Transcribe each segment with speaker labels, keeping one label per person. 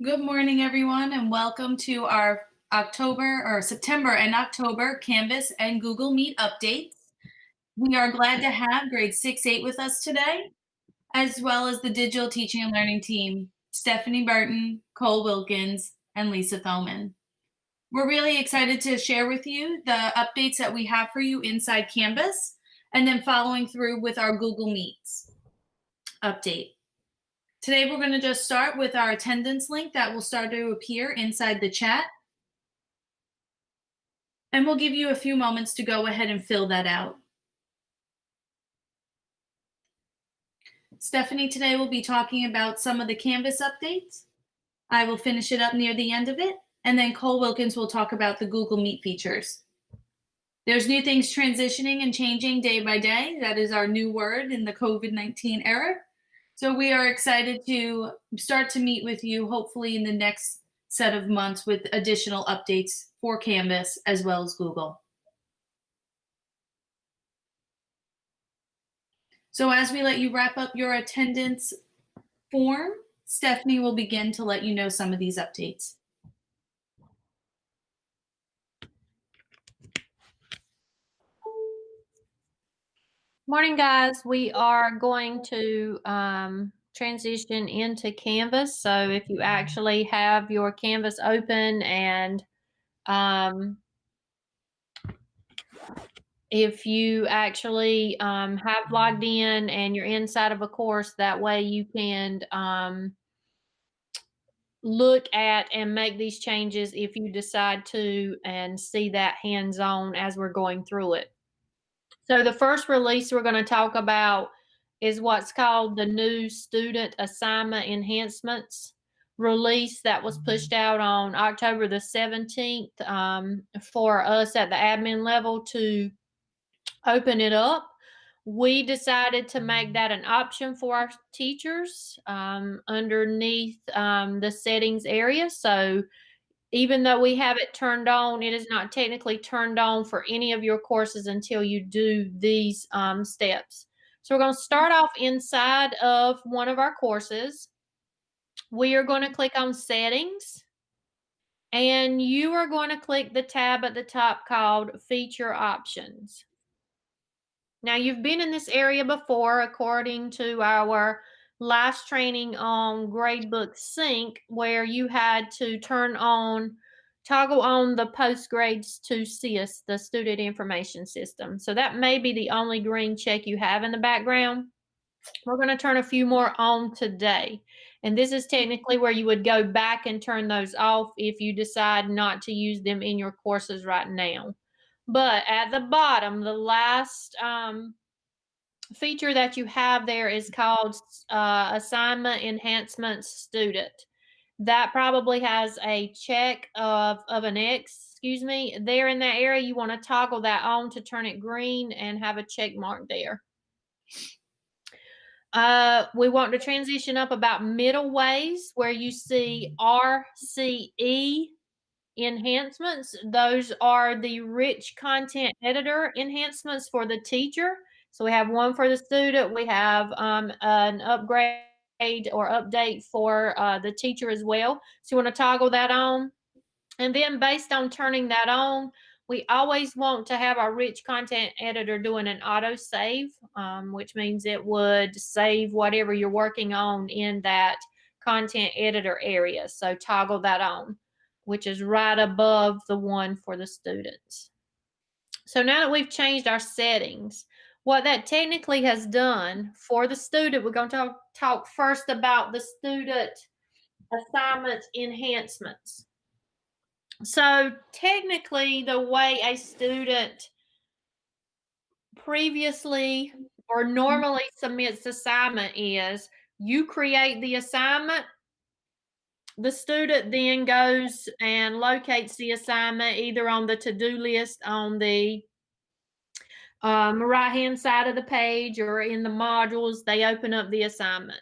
Speaker 1: Good morning, everyone, and welcome to our September and October Canvas and Google Meet updates. We are glad to have grade 6-8 with us today, as well as the digital teaching and learning team, Stephanie Burton, Cole Wilkins, and Lisa Thoman. We're really excited to share with you the updates that we have for you inside Canvas, and then following through with our Google Meets update. Today, we're going to just start with our attendance link that will start to appear inside the chat. And we'll give you a few moments to go ahead and fill that out. Stephanie today will be talking about some of the Canvas updates. I will finish it up near the end of it, and then Cole Wilkins will talk about the Google Meet features. There's new things transitioning and changing day by day. That is our new word in the COVID-19 era. So we are excited to start to meet with you, hopefully in the next set of months, with additional updates for Canvas as well as Google. So as we let you wrap up your attendance form, Stephanie will begin to let you know some of these updates.
Speaker 2: Morning, guys. We are going to transition into Canvas. So if you actually have your Canvas open and if you actually have logged in and you're inside of a course, that way you can look at and make these changes if you decide to and see that hands-on as we're going through it. So the first release we're going to talk about is what's called the new student assignment enhancements release that was pushed out on October the 17th for us at the admin level to open it up. We decided to make that an option for our teachers underneath the settings area. So even though we have it turned on, it is not technically turned on for any of your courses until you do these steps. So we're going to start off inside of one of our courses. We are going to click on Settings, and you are going to click the tab at the top called Feature Options. Now, you've been in this area before, according to our last training on Gradebook Sync, where you had to toggle on the post-grades to SIS, the Student Information System. So that may be the only green check you have in the background. We're going to turn a few more on today. And this is technically where you would go back and turn those off if you decide not to use them in your courses right now. But at the bottom, the last feature that you have there is called Assignment Enhancements Student. That probably has a check of an X, there in that area. You want to toggle that on to turn it green and have a check mark there. We want to transition up about middle ways where you see RCE enhancements. Those are the rich content editor enhancements for the teacher. So we have one for the student. We have an upgrade or update for the teacher as well. So you want to toggle that on. And then based on turning that on, we always want to have our rich content editor doing an auto save, which means it would save whatever you're working on in that content editor area. So toggle that on, which is right above the one for the students. So now that we've changed our settings, what that technically has done for the student, we're going to talk first about the student assignment enhancements. So technically, the way a student previously or normally submits assignment is you create the assignment. The student then goes and locates the assignment either on the to-do list on the right-hand side of the page or in the modules. They open up the assignment.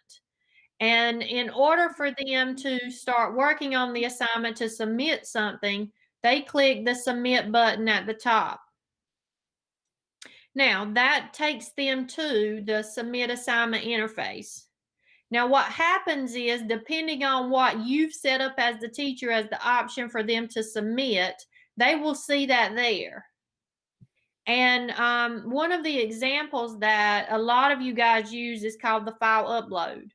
Speaker 2: And in order for them to start working on the assignment to submit something, they click the submit button at the top. Now, that takes them to the submit assignment interface. Now, what happens is, depending on what you've set up as the teacher as the option for them to submit, they will see that there. And one of the examples that a lot of you guys use is called the file upload.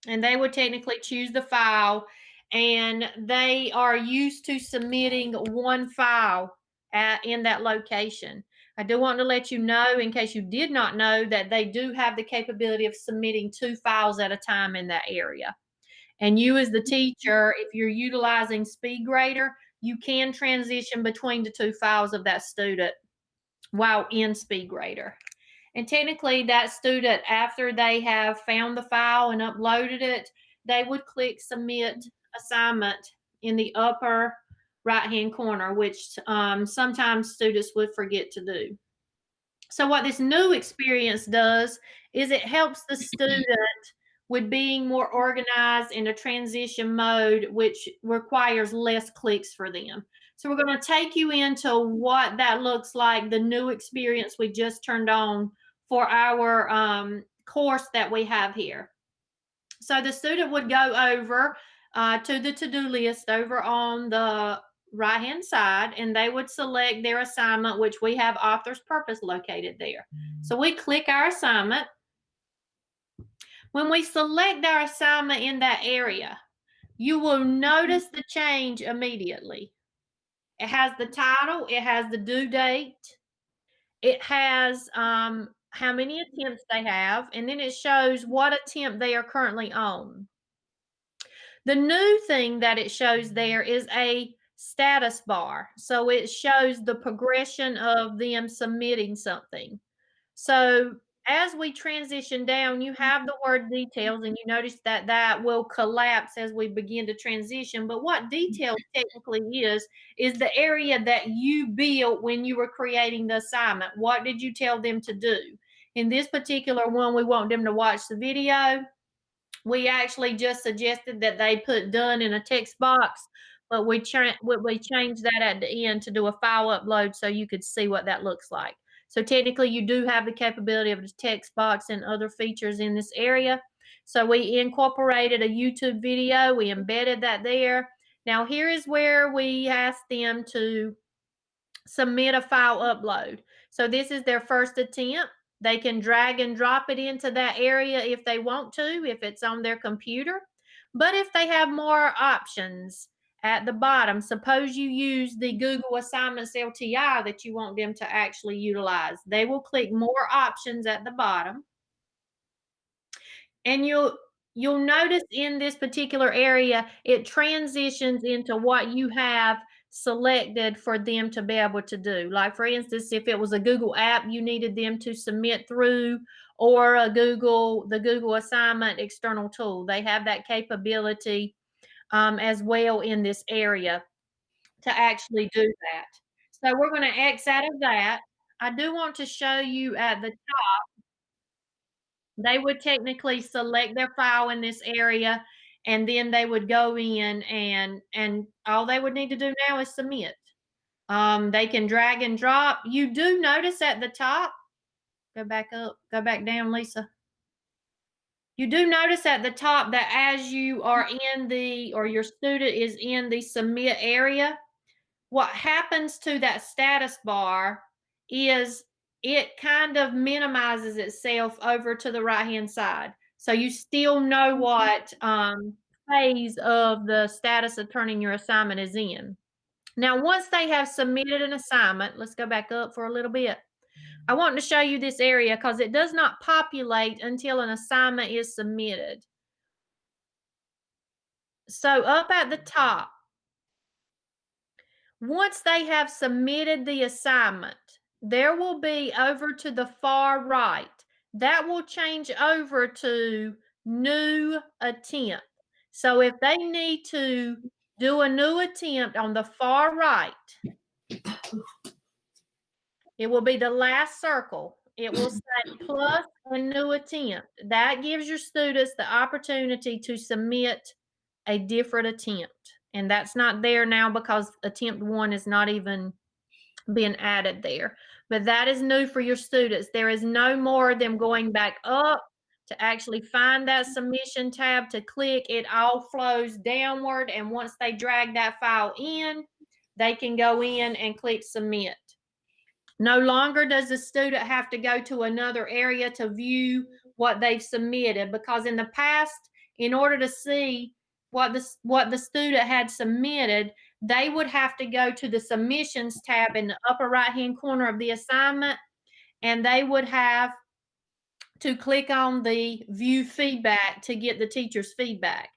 Speaker 2: And they would technically choose the file, and they are used to submitting one file in that location. I do want to let you know, in case you did not know, that they do have the capability of submitting 2 files at a time in that area. And you, as the teacher, if you're utilizing SpeedGrader, you can transition between the 2 files of that student while in SpeedGrader. And technically, that student, after they have found the file and uploaded it, they would click Submit Assignment in the upper right-hand corner, which sometimes students would forget to do. So what this new experience does is it helps the student with being more organized in a transition mode, which requires less clicks for them. So we're going to take you into what that looks like, the new experience we just turned on for our course that we have here. So the student would go over to the to-do list over on the right-hand side, and they would select their assignment, which we have author's purpose located there. So we click our assignment. When we select our assignment in that area, you will notice the change immediately. It has the title, it has the due date, it has how many attempts they have, and then it shows what attempt they are currently on. The new thing that it shows there is a status bar. So it shows the progression of them submitting something. So as we transition down, you have the word details, and you notice that that will collapse as we begin to transition. But what details technically is the area that you built when you were creating the assignment. What did you tell them to do? In this particular one, we want them to watch the video. We actually just suggested that they put done in a text box, but we changed that at the end to do a file upload so you could see what that looks like. So technically, you do have the capability of the text box and other features in this area. So we incorporated a YouTube video. We embedded that there. Now, here is where we asked them to submit a file upload. So this is their first attempt. They can drag and drop it into that area if they want to, if it's on their computer. But if they have more options at the bottom, suppose you use the Google Assignments LTI that you want them to actually utilize, they will click more options at the bottom. And you'll notice in this particular area, it transitions into what you have selected for them to be able to do. Like, for instance, if it was a Google app you needed them to submit through, or the Google assignment external tool, they have that capability as well in this area to actually do that. So we're going to X out of that. I do want to show you at the they would technically select their file in this area, and then they would go in, and all they would need to do now is submit. They can drag and drop. You do notice at the top, go back up, go back down, Lisa. You do notice at the top that as you are or your student is in the submit area, what happens to that status bar is it kind of minimizes itself over to the right-hand side. So you still know what phase of the status of turning your assignment is in. Now, once they have submitted an assignment, let's go back up for a little bit. I want to show you this area because it does not populate until an assignment is submitted. So up at the top, once they have submitted the assignment, there will be over to the far right, that will change over to new attempt. So if they need to do a new attempt on the far right, it will be the last circle. It will say plus a new attempt. That gives your students the opportunity to submit a different attempt. And that's not there now because attempt 1 is not even being added there. But that is new for your students. There is no more of them going back up to actually find that submission tab to click. It all flows downward, and once they drag that file in, they can go in and click submit. No longer does the student have to go to another area to view what they've submitted, because in the past, in order to see what the student had submitted, they would have to go to the submissions tab in the upper right hand corner of the assignment, and they would have to click on the view feedback to get the teacher's feedback.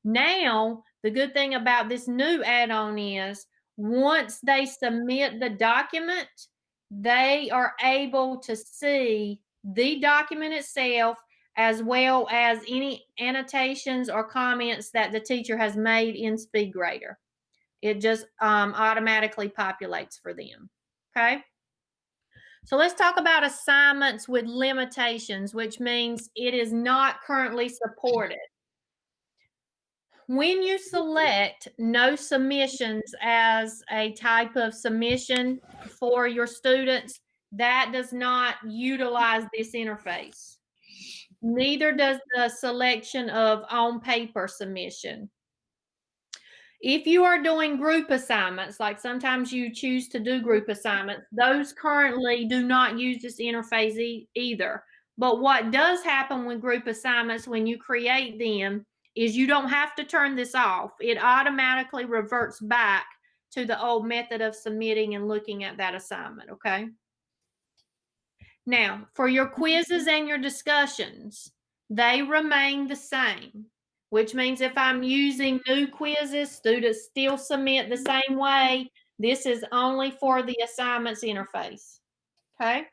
Speaker 2: Now, the good thing about this new add-on is once they submit the document, they are able to see the document itself as well as any annotations or comments that the teacher has made in SpeedGrader. It just automatically populates for them. Okay. So let's talk about assignments with limitations, which means it is not currently supported. When you select no submissions as a type of submission for your students, that does not utilize this interface. Neither does the selection of on paper submission. If you are doing group assignments, like sometimes you choose to do group assignments, those currently do not use this interface either. But what does happen with group assignments when you create them is you don't have to turn this off. It automatically reverts back to the old method of submitting and looking at that assignment, okay? Now, for your quizzes and your discussions, they remain the same, which means if I'm using new quizzes, students still submit the same way. This is only for the assignments interface, okay?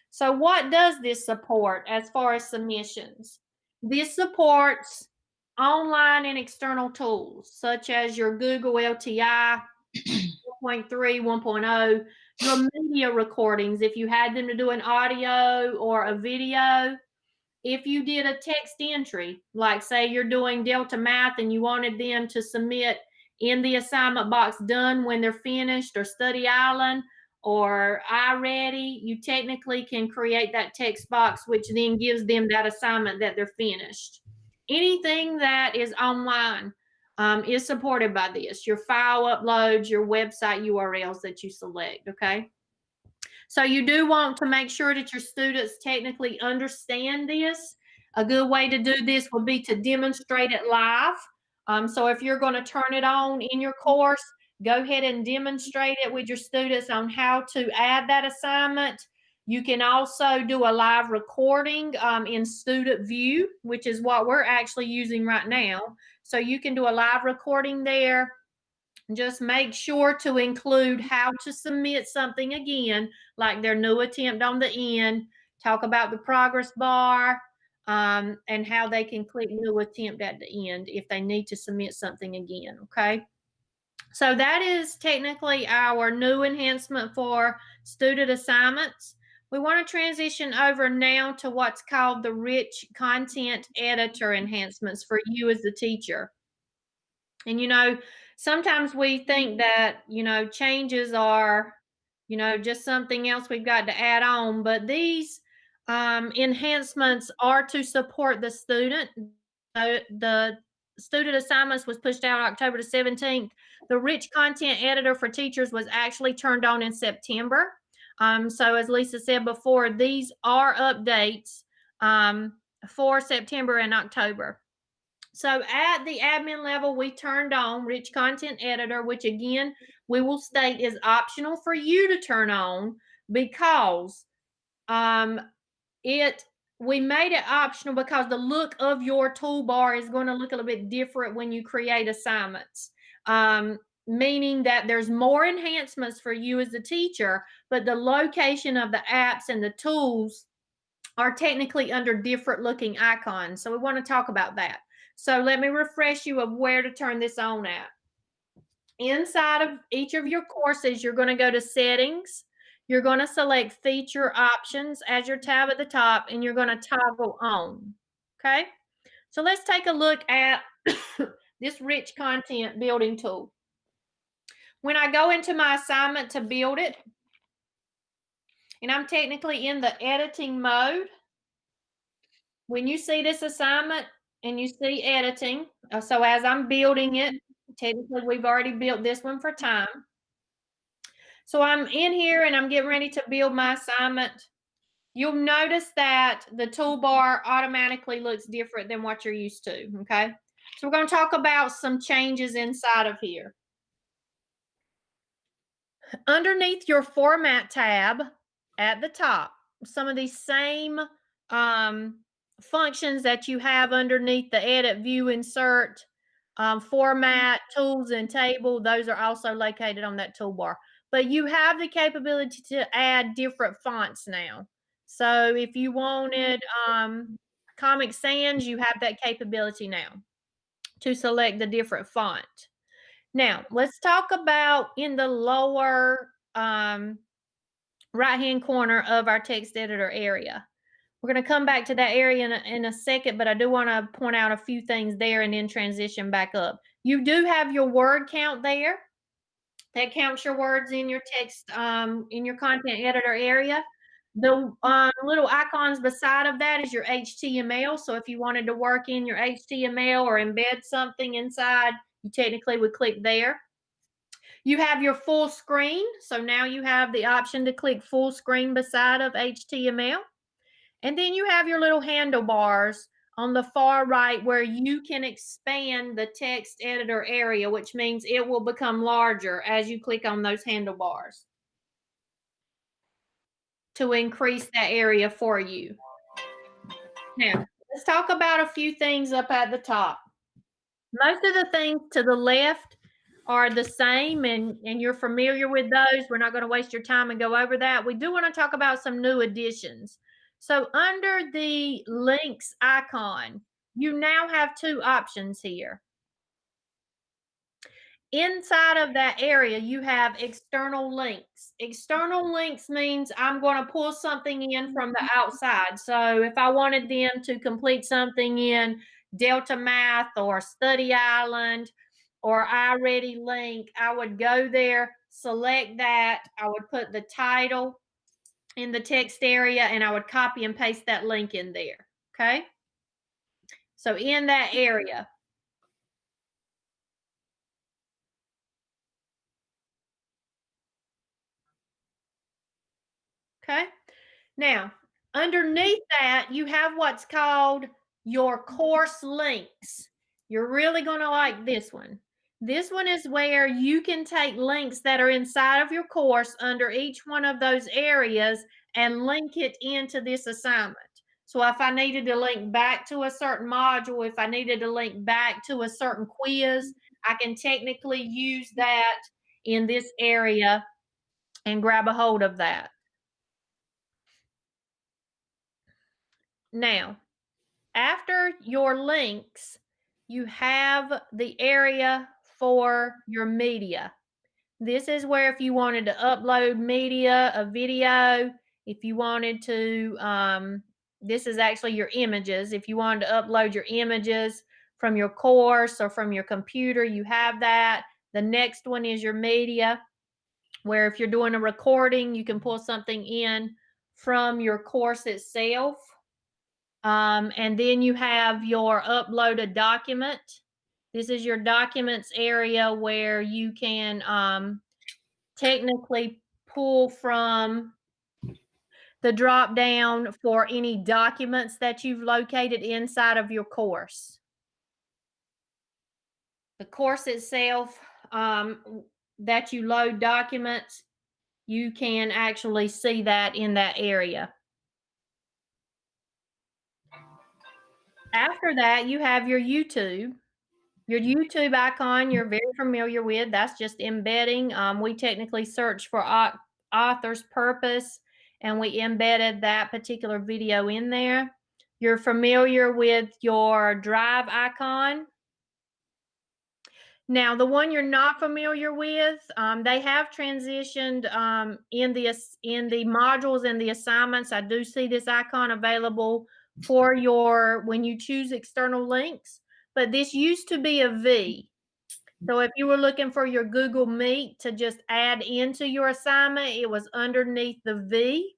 Speaker 2: So what does this support as far as submissions? This supports online and external tools, such as your Google LTI 1.3, 1.0, your media recordings, if you had them to do an audio or a video. If you did a text entry, like say you're doing Delta Math and you wanted them to submit in the assignment box done when they're finished, or Study Island or iReady, you technically can create that text box, which then gives them that assignment that they're finished. Anything that is online is supported by this. Your file uploads, your website URLs that you select, okay? So you do want to make sure that your students technically understand this. A good way to do this would be to demonstrate it live. So if you're going to turn it on in your course, go ahead and demonstrate it with your students on how to add that assignment. You can also do a live recording in Student View, which is what we're actually using right now. So you can do a live recording there. Just make sure to include how to submit something again, like their new attempt on the end, talk about the progress bar, and how they can click new attempt at the end if they need to submit something again, okay? So that is technically our new enhancement for student assignments. We want to transition over now to what's called the rich content editor enhancements for you as the teacher. And, sometimes we think that, changes are, just something else we've got to add on. But these enhancements are to support the student. The student assignments was pushed out October the 17th. The rich content editor for teachers was actually turned on in September. So as Lisa said before, these are updates for September and October. So at the admin level, we turned on Rich Content Editor, which again, we will state is optional for you to turn on, because we made it optional because the look of your toolbar is going to look a little bit different when you create assignments. Meaning that there's more enhancements for you as the teacher, but the location of the apps and the tools are technically under different looking icons. So we want to talk about that. So let me refresh you of where to turn this on at. Inside of each of your courses, you're going to go to Settings. You're going to select Feature Options as your tab at the top, and you're going to toggle on. Okay? So let's take a look at this rich content building tool. When I go into my assignment to build it, and I'm technically in the editing mode, when you see this assignment and you see editing, so as I'm building it, technically we've already built this one for time. So I'm in here and I'm getting ready to build my assignment. You'll notice that the toolbar automatically looks different than what you're used to, okay? So we're going to talk about some changes inside of here. Underneath your format tab at the top, some of these same functions that you have underneath the edit, view, insert, format, tools, and table, those are also located on that toolbar. But you have the capability to add different fonts now. So if you wanted Comic Sans, you have that capability now to select the different font. Now, let's talk about in the lower right-hand corner of our text editor area. We're going to come back to that area in a second, but I do want to point out a few things there and then transition back up. You do have your word count there. That counts your words in your text, in your content editor area. The little icons beside of that is your HTML. So if you wanted to work in your HTML or embed something inside, you technically would click there. You have your full screen. So now you have the option to click full screen beside of HTML. And then you have your little handlebars on the far right where you can expand the text editor area, which means it will become larger as you click on those handlebars to increase that area for you. Now, let's talk about a few things up at the top. Most of the things to the left are the same, and you're familiar with those. We're not going to waste your time and go over that. We do want to talk about some new additions. So under the links icon, you now have two options here. Inside of that area, you have external links. External links means I'm going to pull something in from the outside. So if I wanted them to complete something in Delta Math or Study Island or iReady link, I would go there, select that. I would put the title in the text area and I would copy and paste that link in there. Okay. So in that area, okay. Now, underneath that, you have what's called your course links. You're really going to like this one. This one is where you can take links that are inside of your course under each one of those areas and link it into this assignment. So if I needed to link back to a certain module, if I needed to link back to a certain quiz, I can technically use that in this area and grab a hold of that. Now, after your links, you have the area for your media. This is where if you wanted to upload media, a video, if you wanted to, this is actually your images. If you wanted to upload your images from your course or from your computer, you have that. The next one is your media, where if you're doing a recording, you can pull something in from your course itself. And then you have your uploaded document. This is your documents area where you can technically pull from the drop down for any documents that you've located inside of your course. The course itself, that you load documents, you can actually see that in that area. After that, you have your YouTube. Your YouTube icon you're very familiar with. That's just embedding. We technically searched for author's purpose, and we embedded that particular video in there. You're familiar with your Drive icon. Now, the one you're not familiar with, they have transitioned in the modules and the assignments. I do see this icon available for when you choose external links, but this used to be a V. So if you were looking for your Google Meet to just add into your assignment, it was underneath the V.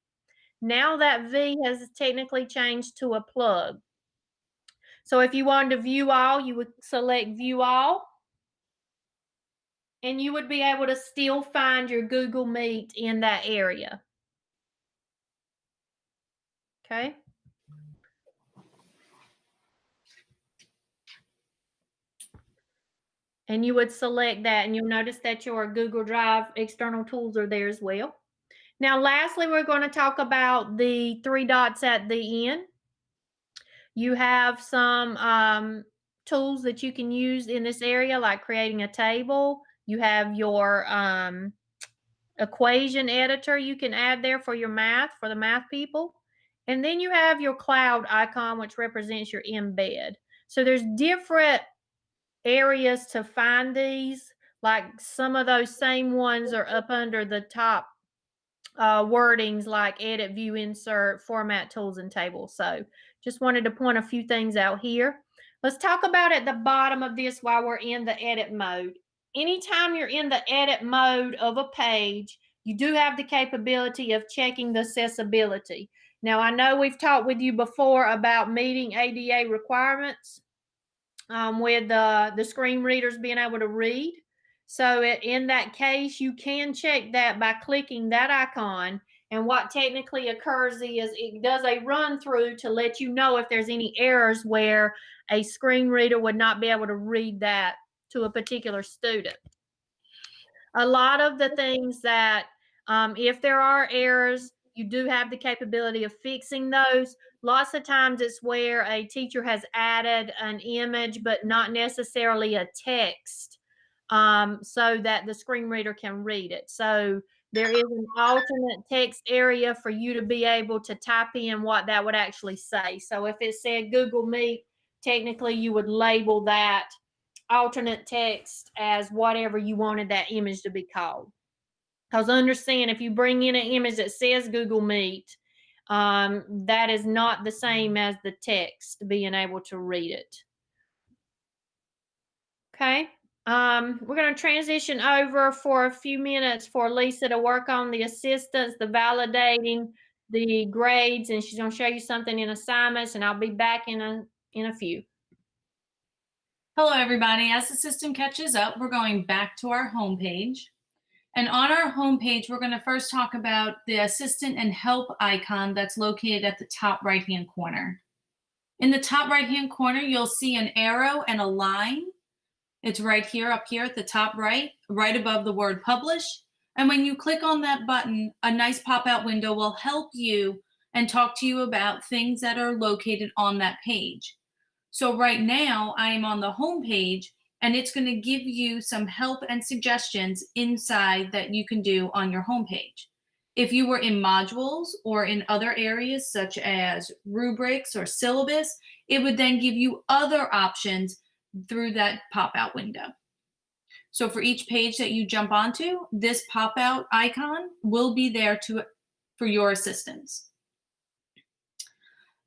Speaker 2: Now that V has technically changed to a plug. So if you wanted to view all, you would select view all, and you would be able to still find your Google Meet in that area. Okay. And you would select that, and you'll notice that your Google Drive external tools are there as well. Now, lastly, we're going to talk about the three dots at the end. You have some tools that you can use in this area, like creating a table. You have your equation editor you can add there for your math, for the math people. And then you have your cloud icon, which represents your embed. So there's different areas to find these. Like some of those same ones are up under the top wordings like edit, view, insert, format, tools, and tables. So just wanted to point a few things out here. Let's talk about at the bottom of this while we're in the edit mode. Anytime you're in the edit mode of a page, you do have the capability of checking the accessibility. Now, I know we've talked with you before about meeting ADA requirements with the screen readers being able to read. So in that case, you can check that by clicking that icon. And what technically occurs is it does a run through to let you know if there's any errors where a screen reader would not be able to read that to a particular student. A lot of the things that, if there are errors, you do have the capability of fixing those. Lots of times it's where a teacher has added an image, but not necessarily a text, so that the screen reader can read it. So there is an alternate text area for you to be able to type in what that would actually say. So if it said Google Meet, technically you would label that alternate text as whatever you wanted that image to be called. Because understand, if you bring in an image that says Google Meet, that is not the same as the text being able to read it. Okay. We're going to transition over for a few minutes for Lisa to work on the assistance, the validating, the grades, and she's going to show you something in assignments, and I'll be back in a few.
Speaker 1: Hello, everybody. As the system catches up, we're going back to our homepage. And on our homepage, we're going to first talk about the assistant and help icon that's located at the top right-hand corner. In the top right-hand corner, you'll see an arrow and a line. It's right here, up here at the top right above the word publish. And when you click on that button, a nice pop-out window will help you and talk to you about things that are located on that page. So right now, I am on the home page, and it's going to give you some help and suggestions inside that you can do on your home page. If you were in modules or in other areas such as rubrics or syllabus, it would then give you other options through that pop-out window. So for each page that you jump onto, this pop-out icon will be there for your assistance.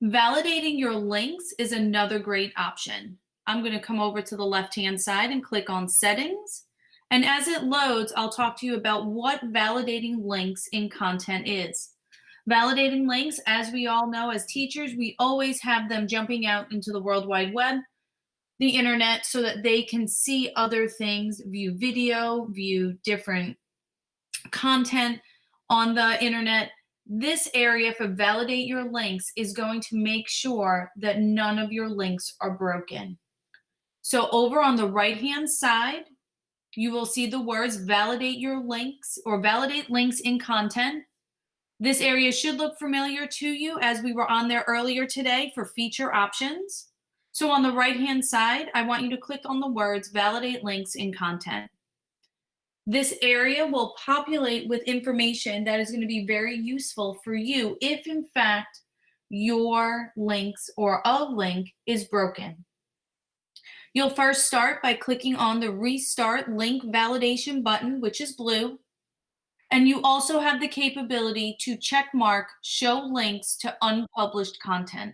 Speaker 1: Validating your links is another great option. I'm going to come over to the left-hand side and click on Settings. And as it loads, I'll talk to you about what validating links in content is. Validating links, as we all know as teachers, we always have them jumping out into the World Wide Web, the internet, so that they can see other things, view video, view different content on the internet. This area for validate your links is going to make sure that none of your links are broken. So over on the right-hand side, you will see the words validate your links or validate links in content. This area should look familiar to you as we were on there earlier today for feature options. So on the right-hand side, I want you to click on the words validate links in content. This area will populate with information that is going to be very useful for you if, in fact, your links or a link is broken. You'll first start by clicking on the Restart Link Validation button, which is blue. And you also have the capability to check mark Show Links to Unpublished Content.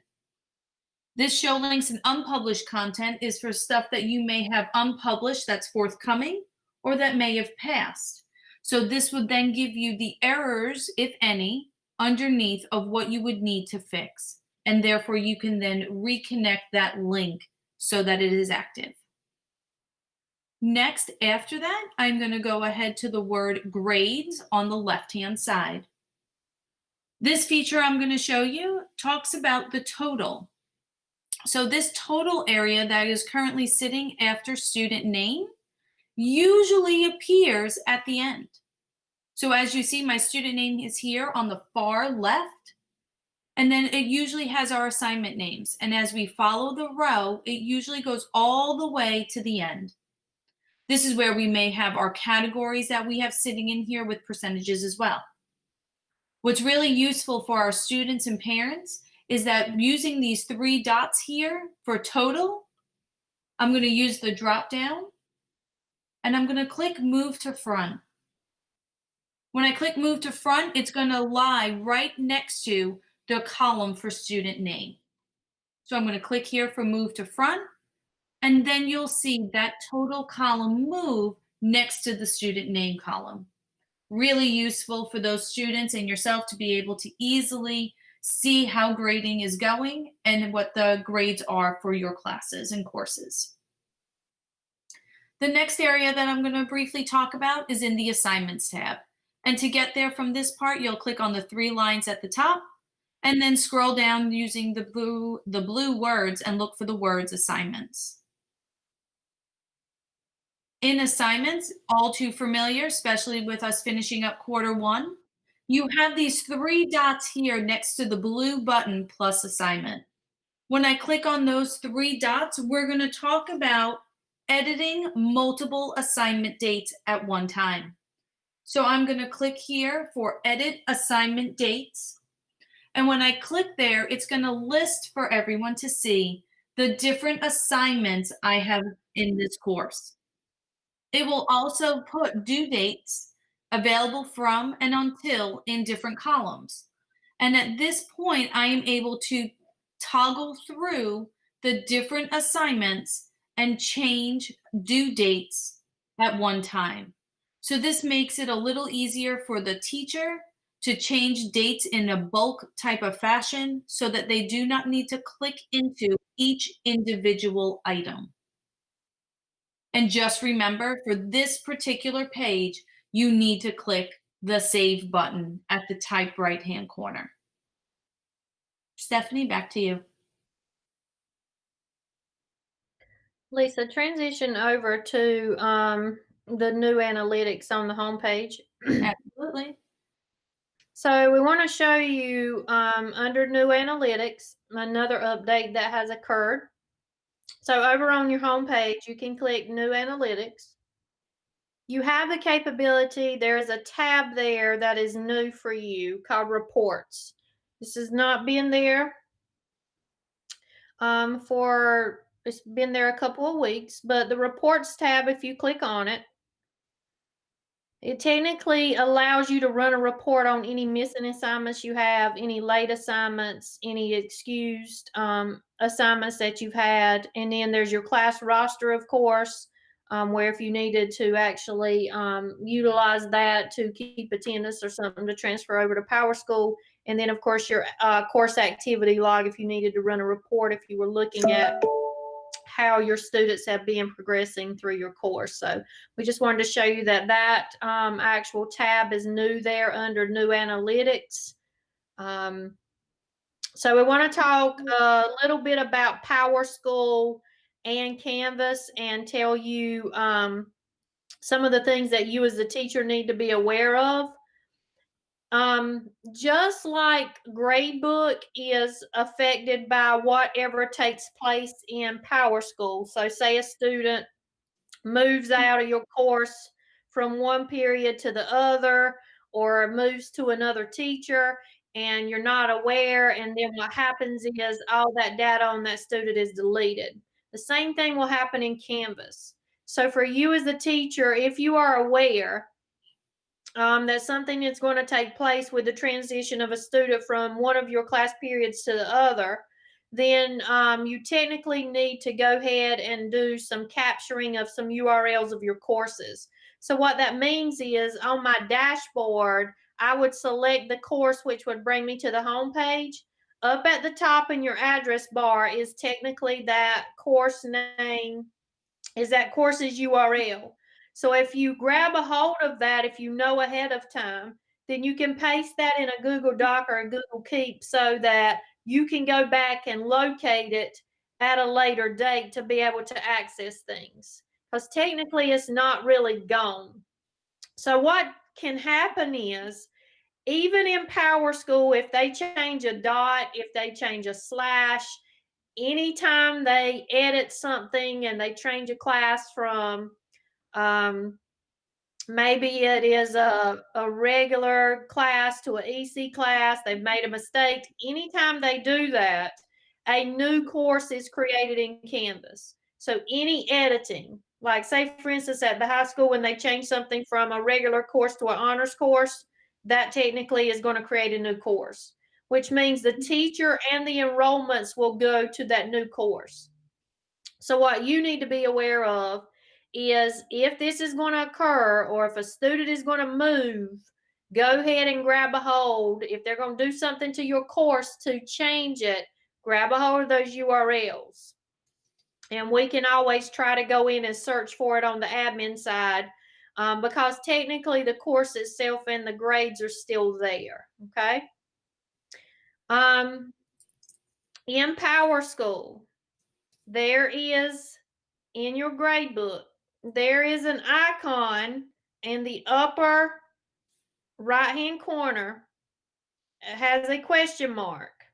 Speaker 1: This Show Links and Unpublished Content is for stuff that you may have unpublished that's forthcoming, or that may have passed. So this would then give you the errors, if any, underneath of what you would need to fix. and therefore you can then reconnect that link so that it is active. Next, after that, I'm going to go ahead to the word grades on the left-hand side. This feature I'm going to show you talks about the total. So this total area that is currently sitting after student name usually appears at the end. So as you see, my student name is here on the far left, and then it usually has our assignment names. And as we follow the row, it usually goes all the way to the end. This is where we may have our categories that we have sitting in here with percentages as well. What's really useful for our students and parents is that using these 3 dots here for total, I'm going to use the drop down and I'm going to click move to front. When I click move to front, it's going to lie right next to the column for student name. So I'm going to click here for move to front, and then you'll see that total column move next to the student name column. Really useful for those students and yourself to be able to easily see how grading is going and what the grades are for your classes and courses. The next area that I'm going to briefly talk about is in the assignments tab. And to get there from this part, you'll click on the 3 lines at the top and then scroll down using the blue words and look for the words assignments. In assignments, all too familiar, especially with us finishing up Q1, you have these 3 dots here next to the blue button plus assignment. When I click on those 3 dots, we're going to talk about editing multiple assignment dates at one time. So I'm going to click here for edit assignment dates. And when I click there, it's going to list for everyone to see the different assignments I have in this course. It will also put due dates available from and until in different columns. And at this point, I am able to toggle through the different assignments and change due dates at one time. So this makes it a little easier for the teacher to change dates in a bulk type of fashion so that they do not need to click into each individual item. And just remember, for this particular page, you need to click the Save button at the top right-hand corner. Stephanie, back to you.
Speaker 2: Lisa, transition over to the new analytics on the homepage.
Speaker 1: Absolutely.
Speaker 2: So we want to show you under new analytics, another update that has occurred. So over on your homepage, you can click new analytics. You have the capability, there is a tab there that is new for you called reports. This has not been there it's been there a couple of weeks, but the reports tab, if you click on it, it technically allows you to run a report on any missing assignments you have, any late assignments, any excused assignments that you've had. And then there's your class roster, of course, where if you needed to actually utilize that to keep attendance or something to transfer over to Power School. And then, of course, your course activity log if you needed to run a report if you were looking at how your students have been progressing through your course. So we just wanted to show you that actual tab is new there under new analytics. So we want to talk a little bit about Power School and Canvas and tell you some of the things that you as the teacher need to be aware of. Just like gradebook is affected by whatever takes place in Power School. So say a student moves out of your course from one period to the other or moves to another teacher and you're not aware, and then what happens is all that data on that student is deleted. The same thing will happen in Canvas. So for you as the teacher, if you are aware that something is going to take place with the transition of a student from one of your class periods to the other, then you technically need to go ahead and do some capturing of some URLs of your courses. So what that means is on my dashboard, I would select the course, which would bring me to the home page. Up at the top in your address bar is technically that course name, is that course's URL. So if you grab a hold of that, if you know ahead of time, then you can paste that in a Google Doc or a Google Keep so that you can go back and locate it at a later date to be able to access things. Because technically it's not really gone. So what can happen is, even in Power School, if they change a dot, if they change a slash, anytime they edit something and they change a class from maybe it is a regular class to an EC class, they've made a mistake. Anytime they do that, a new course is created in Canvas. So any editing, like say for instance at the high school when they change something from a regular course to an honors course, that technically is going to create a new course, which means the teacher and the enrollments will go to that new course. So what you need to be aware of is if this is going to occur or if a student is going to move, go ahead and grab a hold. If they're going to do something to your course to change it, grab a hold of those URLs. And we can always try to go in and search for it on the admin side because technically the course itself and the grades are still there, okay? In Power School, there is, in your grade book, there is an icon in the upper right-hand corner. It has a question mark.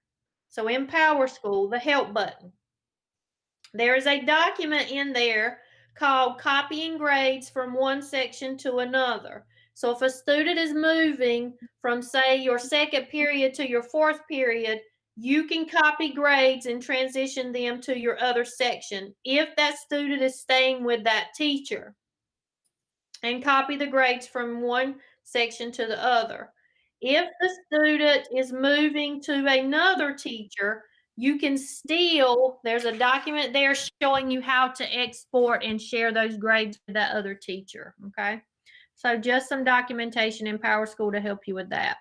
Speaker 2: So in Power School, the help button, there is a document in there called copying grades from one section to another. So if a student is moving from, say, your second period to your fourth period, you can copy grades and transition them to your other section if that student is staying with that teacher, and copy the grades from one section to the other. If the student is moving to another teacher, you can still, there's a document there showing you how to export and share those grades with that other teacher, okay? So just some documentation in Power School to help you with that.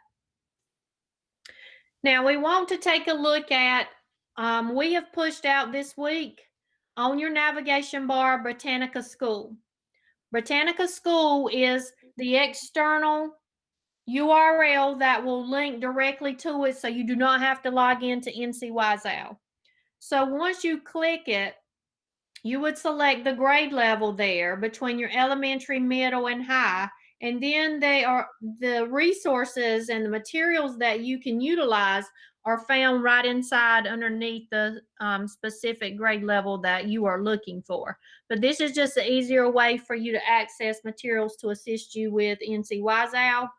Speaker 2: Now we want to take a look at, we have pushed out this week on your navigation bar, Britannica School. Britannica School is the external URL that will link directly to it so you do not have to log into NCYZAL. So once you click it, you would select the grade level there between your elementary, middle, and high. And then they are the resources and the materials that you can utilize are found right inside underneath the specific grade level that you are looking for. But this is just an easier way for you to access materials to assist you with NCYZAL.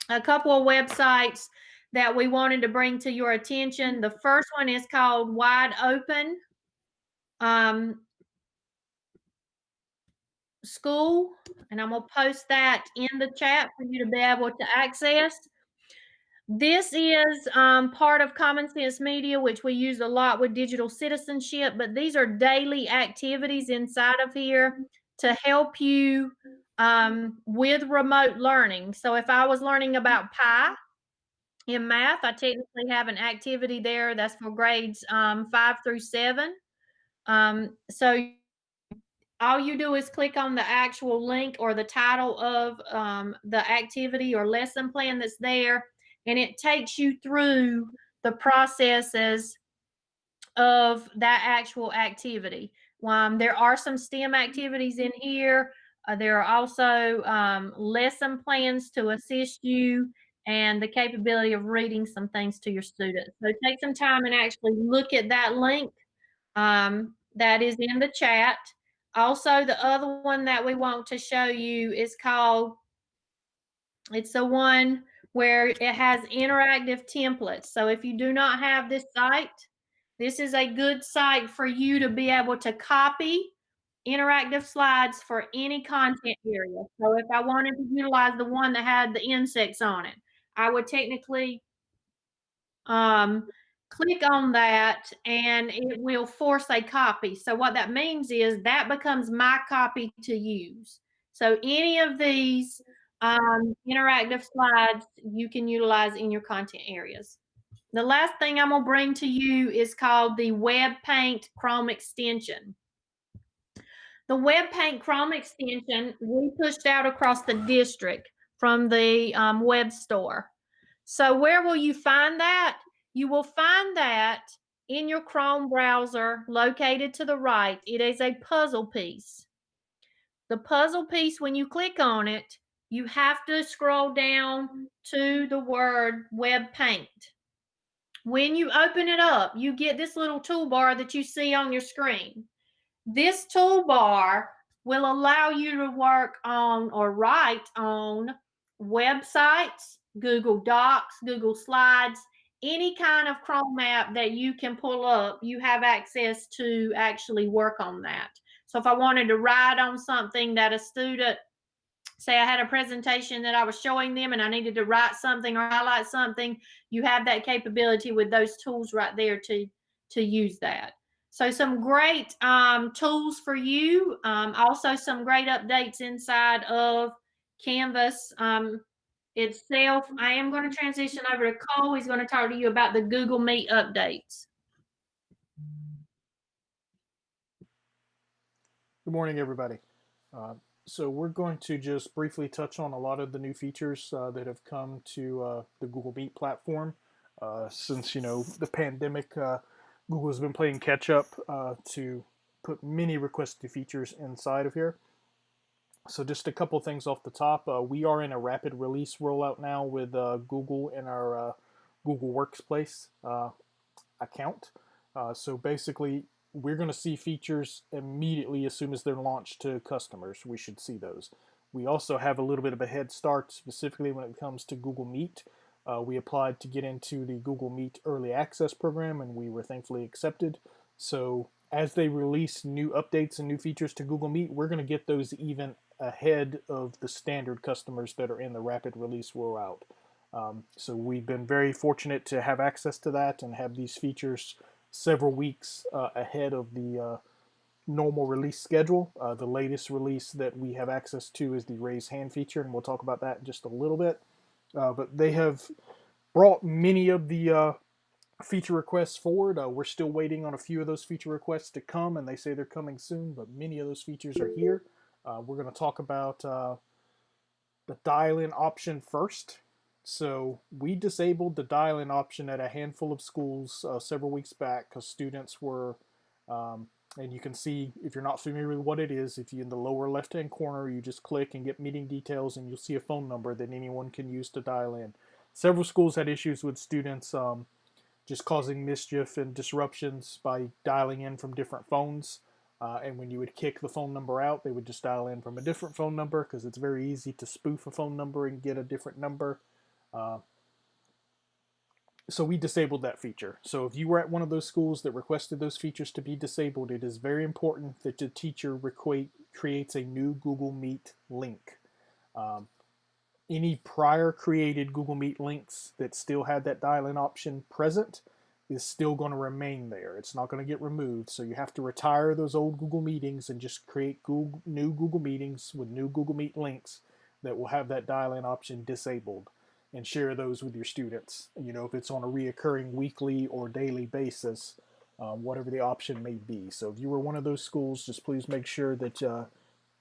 Speaker 2: A couple of websites that we wanted to bring to your attention. The first one is called Wide Open School, and I'm going to post that in the chat for you to be able to access. This is part of Common Sense Media, which we use a lot with digital citizenship, but these are daily activities inside of here to help you with remote learning. So if I was learning about pi in math, I technically have an activity there that's for grades 5 through 7. So all you do is click on the actual link or the title of the activity or lesson plan that's there, and it takes you through the processes of that actual activity. There are some STEM activities in here. There are also lesson plans to assist you and the capability of reading some things to your students. So take some time and actually look at that link that is in the chat. Also, the other one that we want to show you is called, it's the one where it has interactive templates. So if you do not have this site, this is a good site for you to be able to copy interactive slides for any content area. So if I wanted to utilize the one that had the insects on it, I would technically click on that and it will force a copy. So what that means is that becomes my copy to use. So any of these interactive slides you can utilize in your content areas. The last thing I'm going to bring to you is called the Web Paint Chrome extension. The Web Paint Chrome extension we pushed out across the district from the web store. So where will you find that? You will find that in your Chrome browser located to the right. It is a puzzle piece. The puzzle piece, when you click on it, you have to scroll down to the word Web Paint. When you open it up, you get this little toolbar that you see on your screen. This toolbar will allow you to work on or write on websites, Google Docs, Google Slides, any kind of Chrome app that you can pull up, you have access to actually work on that. So if I wanted to write on something that a student, say I had a presentation that I was showing them and I needed to write something or highlight something, you have that capability with those tools right there to use that. So some great tools for you. Also some great updates inside of Canvas itself. I am going to transition over to Cole. He's going to talk to you about the Google Meet updates.
Speaker 3: Good morning, everybody. So we're going to just briefly touch on a lot of the new features that have come to the Google Meet platform. Since, the pandemic, Google has been playing catch up to put many requested features inside of here. So just a couple things off the top. We are in a rapid release rollout now with Google in our Google Workspace account. So basically, we're going to see features immediately as soon as they're launched to customers. We should see those. We also have a little bit of a head start specifically when it comes to Google Meet. We applied to get into the Google Meet Early Access program, and we were thankfully accepted. So as they release new updates and new features to Google Meet, we're going to get those even ahead of the standard customers that are in the rapid release rollout. So we've been very fortunate to have access to that and have these features several weeks ahead of the normal release schedule. The latest release that we have access to is the raise hand feature, and we'll talk about that in just a little bit. But they have brought many of the feature requests forward. We're still waiting on a few of those feature requests to come, and they say they're coming soon, but many of those features are here. We're going to talk about the dial-in option first. So we disabled the dial-in option at a handful of schools several weeks back because students were, and you can see if you're not familiar with what it is, if you in the lower left-hand corner, you just click and get meeting details and you'll see a phone number that anyone can use to dial in. Several schools had issues with students just causing mischief and disruptions by dialing in from different phones. And when you would kick the phone number out, they would just dial in from a different phone number because it's very easy to spoof a phone number and get a different number. So we disabled that feature. So if you were at one of those schools that requested those features to be disabled, it is very important that the teacher creates a new Google Meet link. Any prior created Google Meet links that still had that dial-in option present is still going to remain there. It's not going to get removed. So you have to retire those old Google meetings and just create new Google meetings with new Google Meet links that will have that dial-in option disabled and share those with your students. If it's on a reoccurring weekly or daily basis, whatever the option may be. So if you were one of those schools, just please make sure that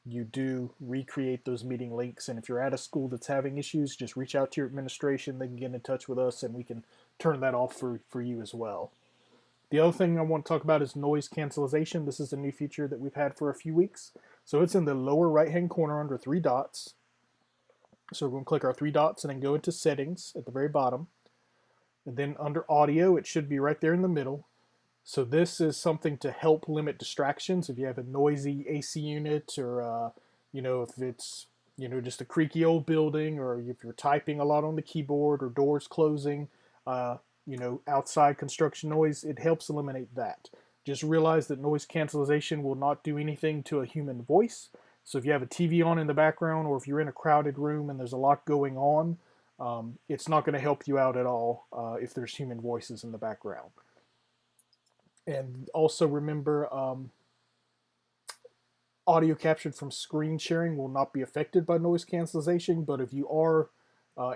Speaker 3: you do recreate those meeting links. And if you're at a school that's having issues, just reach out to your administration. They can get in touch with us and we can turn that off for you as well. The other thing I want to talk about is noise cancellation. This is a new feature that we've had for a few weeks. So it's in the lower right-hand corner under three dots. So we're going to click our three dots and then go into settings at the very bottom. And then under audio, it should be right there in the middle. So this is something to help limit distractions. If you have a noisy AC unit or, if it's, just a creaky old building, or if you're typing a lot on the keyboard or doors closing, outside construction noise, it helps eliminate that. Just realize that noise cancellation will not do anything to a human voice. So if you have a TV on in the background, or if you're in a crowded room and there's a lot going on, it's not going to help you out at all if there's human voices in the background. And also remember, audio captured from screen sharing will not be affected by noise cancellation, but if you are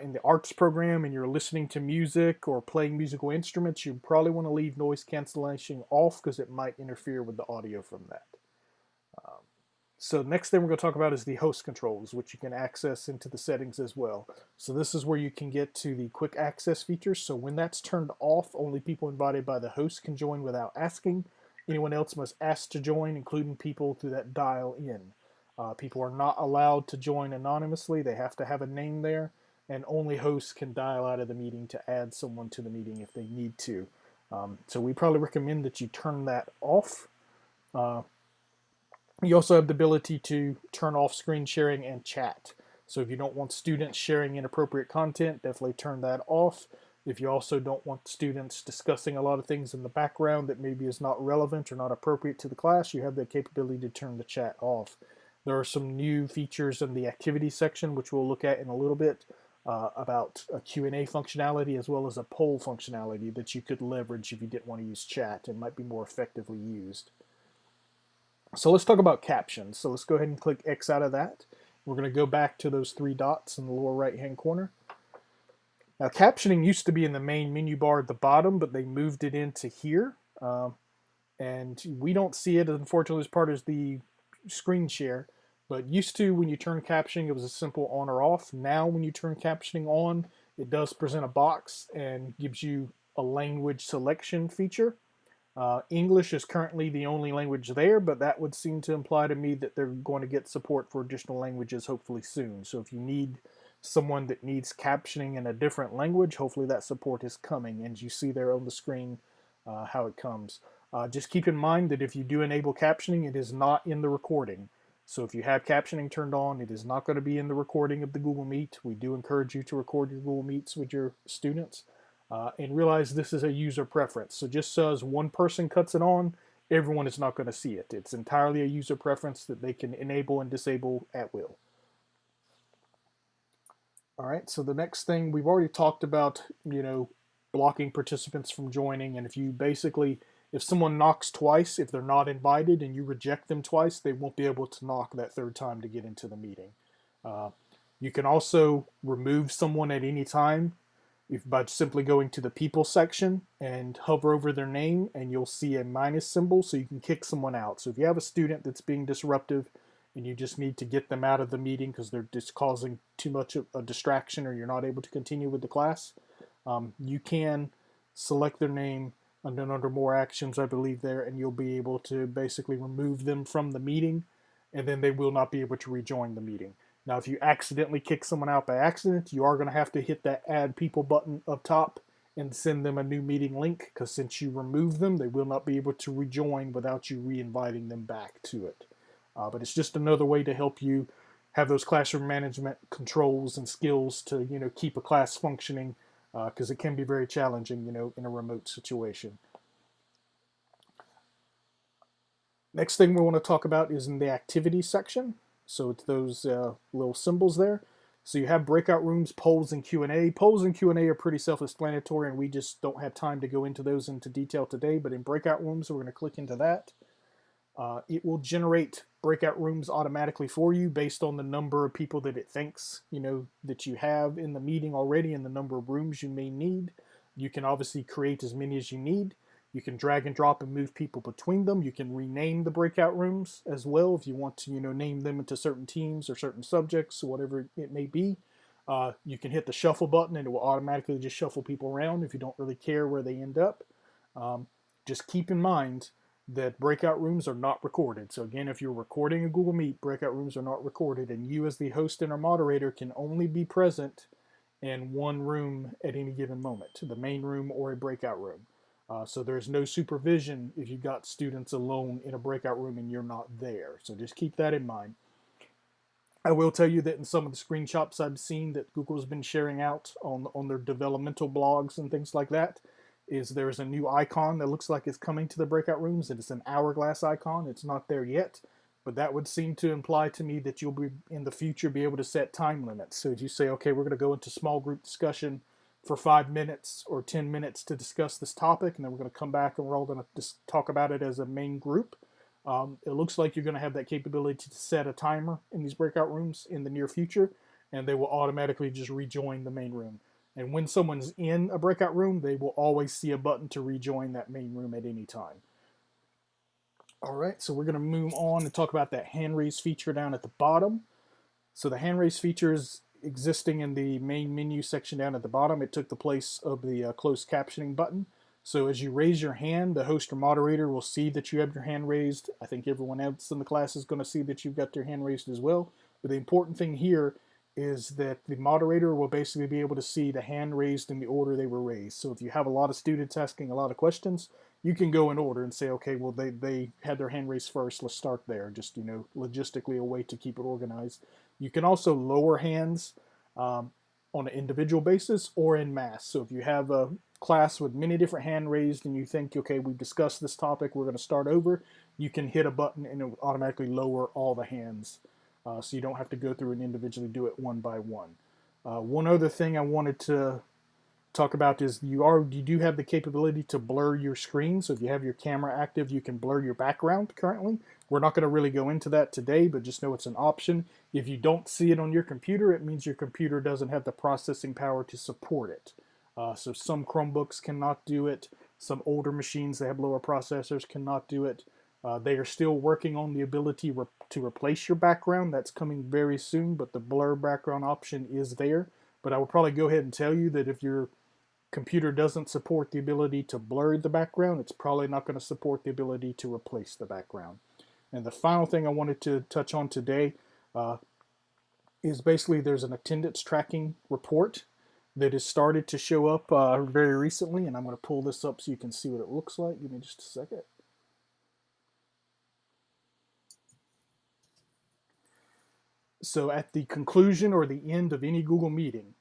Speaker 3: in the arts program and you're listening to music or playing musical instruments, you probably want to leave noise cancellation off because it might interfere with the audio from that. So next thing we're going to talk about is the host controls, which you can access into the settings as well. So this is where you can get to the quick access features. So when that's turned off, only people invited by the host can join without asking. Anyone else must ask to join, including people through that dial in. People are not allowed to join anonymously. They have to have a name there, and only hosts can dial out of the meeting to add someone to the meeting if they need to. So we probably recommend that you turn that off. You also have the ability to turn off screen sharing and chat. So if you don't want students sharing inappropriate content, definitely turn that off. If you also don't want students discussing a lot of things in the background that maybe is not relevant or not appropriate to the class, you have the capability to turn the chat off. There are some new features in the activity section, which we'll look at in a little bit, about a Q&A functionality as well as a poll functionality that you could leverage if you didn't want to use chat and might be more effectively used. So let's talk about captions. So let's go ahead and click X out of that. We're going to go back to those three dots in the lower right hand corner. Now captioning used to be in the main menu bar at the bottom, but they moved it into here. And we don't see it, unfortunately, as part of the screen share. But used to, when you turn captioning, it was a simple on or off. Now when you turn captioning on, it does present a box and gives you a language selection feature. English is currently the only language there, but that would seem to imply to me that they're going to get support for additional languages hopefully soon. So if you need someone that needs captioning in a different language, hopefully that support is coming, and you see there on the screen how it comes. Just keep in mind that if you do enable captioning, it is not in the recording. So if you have captioning turned on, it is not going to be in the recording of the Google Meet. We do encourage you to record your Google Meets with your students. And realize this is a user preference. So just as one person cuts it on, everyone is not going to see it. It's entirely a user preference that they can enable and disable at will. All right, so the next thing, we've already talked about, blocking participants from joining. And if someone knocks twice, if they're not invited and you reject them twice, they won't be able to knock that third time to get into the meeting. You can also remove someone at any time by simply going to the people section and hover over their name, and you'll see a minus symbol, so you can kick someone out. So if you have a student that's being disruptive and you just need to get them out of the meeting because they're just causing too much of a distraction or you're not able to continue with the class, you can select their name and then under more actions, I believe there, and you'll be able to basically remove them from the meeting, and then they will not be able to rejoin the meeting. Now, if you accidentally kick someone out by accident, you are going to have to hit that add people button up top and send them a new meeting link, because since you remove them, they will not be able to rejoin without you re-inviting them back to it. But it's just another way to help you have those classroom management controls and skills to keep a class functioning, because it can be very challenging in a remote situation. Next thing we want to talk about is in the activity section. So it's those little symbols there. So you have breakout rooms, polls, and Q&A. Polls and Q&A are pretty self-explanatory, and we just don't have time to go into those into detail today. But in breakout rooms, we're going to click into that. It will generate breakout rooms automatically for you based on the number of people that it thinks that you have in the meeting already and the number of rooms you may need. You can obviously create as many as you need. You can drag and drop and move people between them. You can rename the breakout rooms as well if you want to, name them into certain teams or certain subjects, whatever it may be. You can hit the shuffle button and it will automatically just shuffle people around if you don't really care where they end up. Just keep in mind that breakout rooms are not recorded. So again, if you're recording a Google Meet, breakout rooms are not recorded, and you as the host and or moderator can only be present in one room at any given moment, the main room or a breakout room. So there's no supervision if you've got students alone in a breakout room and you're not there. So just keep that in mind. I will tell you that in some of the screenshots I've seen that Google's been sharing out on their developmental blogs and things like that, is there's a new icon that looks like it's coming to the breakout rooms, and it's an hourglass icon. It's not there yet, but that would seem to imply to me that you'll be in the future be able to set time limits. So if you say, okay, we're going to go into small group discussion for 5 minutes or 10 minutes to discuss this topic, and then we're going to come back and we're all going to just talk about it as a main group. It looks like you're going to have that capability to set a timer in these breakout rooms in the near future. and they will automatically just rejoin the main room. And when someone's in a breakout room, they will always see a button to rejoin that main room at any time. All right, so we're going to move on and talk about that hand raise feature down at the bottom. So the hand raise feature is existing in the main menu section down at the bottom. It took the place of the closed captioning button. So as you raise your hand, the host or moderator will see that you have your hand raised. I think everyone else in the class is going to see that you've got their hand raised as well. But the important thing here is that the moderator will basically be able to see the hand raised in the order they were raised. So if you have a lot of students asking a lot of questions, you can go in order and say, okay, well, they had their hand raised first. Let's start there. Just, logistically a way to keep it organized. You can also lower hands on an individual basis or in mass. So if you have a class with many different hand raised and you think, okay, we've discussed this topic, we're going to start over, you can hit a button and it will automatically lower all the hands. So you don't have to go through and individually do it one by one. One other thing I wanted to talk about is you do have the capability to blur your screen. So if you have your camera active, you can blur your background currently. We're not going to really go into that today, but just know it's an option. If you don't see it on your computer, it means your computer doesn't have the processing power to support it. So some Chromebooks cannot do it. Some older machines that have lower processors cannot do it. They are still working on the ability to replace your background. That's coming very soon, but the blur background option is there. But I will probably go ahead and tell you that if your computer doesn't support the ability to blur the background, it's probably not going to support the ability to replace the background. And the final thing I wanted to touch on today is basically there's an attendance tracking report that has started to show up very recently, and I'm going to pull this up so you can see what it looks like. Give me just a second. So at the conclusion or the end of any Google meeting,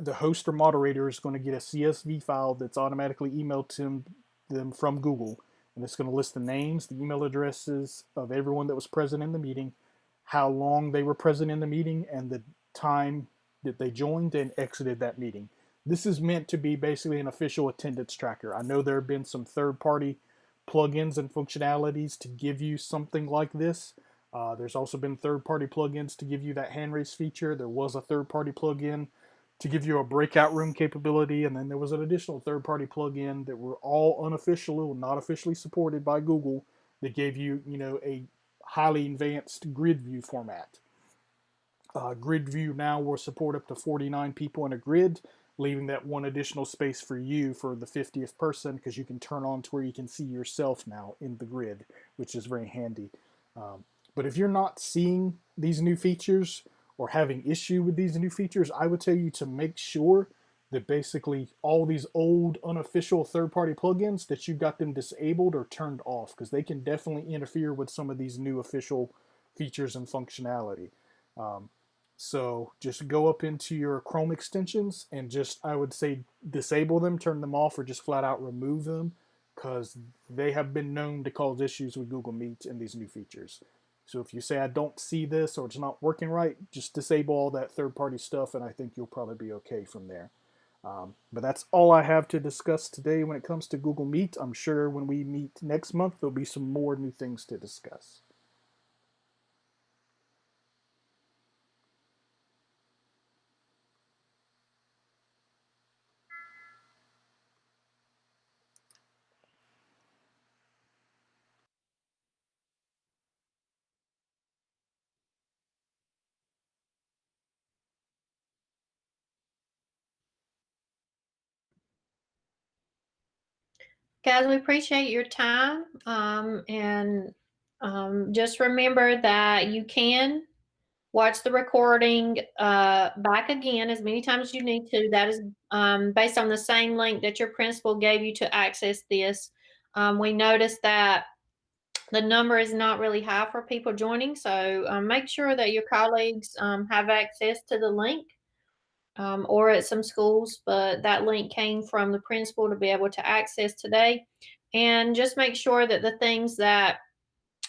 Speaker 3: the host or moderator is going to get a CSV file that's automatically emailed to them from Google. And it's going to list the names, the email addresses of everyone that was present in the meeting, how long they were present in the meeting, and the time that they joined and exited that meeting. This is meant to be basically an official attendance tracker. I know there have been some third-party plugins and functionalities to give you something like this. There's also been third-party plugins to give you that hand raise feature. There was a third-party plugin to give you a breakout room capability, and then there was an additional third-party plugin that were all unofficial, not officially supported by Google, that gave you, a highly advanced grid view format. Grid view now will support up to 49 people in a grid, leaving that one additional space for you for the 50th person, because you can turn on to where you can see yourself now in the grid, which is very handy. But if you're not seeing these new features or having issue with these new features, I would tell you to make sure that basically all these old unofficial third-party plugins that you got them disabled or turned off, because they can definitely interfere with some of these new official features and functionality. So just go up into your Chrome extensions and just, I would say, disable them, turn them off, or just flat out remove them, because they have been known to cause issues with Google Meet and these new features. So if you say, I don't see this or it's not working right, just disable all that third-party stuff, and I think you'll probably be okay from there. But that's all I have to discuss today when it comes to Google Meet. I'm sure when we meet next month, there'll be some more new things to discuss.
Speaker 2: Guys, we appreciate your time. And just remember that you can watch the recording back again as many times as you need to. That is based on the same link that your principal gave you to access this. We noticed that the number is not really high for people joining, so make sure that your colleagues have access to the link. Or at some schools, but that link came from the principal to be able to access today. And just make sure that the things that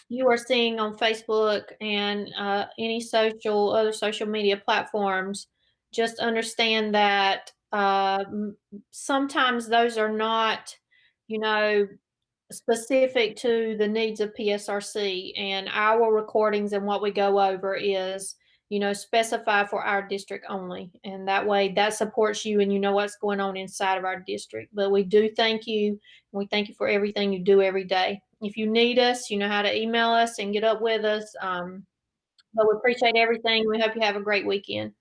Speaker 2: you are seeing on Facebook and any other social media platforms, just understand that sometimes those are not, you know, specific to the needs of PSRC, and our recordings and what we go over is specify for our district only. And that way that supports you and you know what's going on inside of our district. But we do thank you. We thank you for everything you do every day. If you need us, you know how to email us and get up with us. But we appreciate everything. We hope you have a great weekend.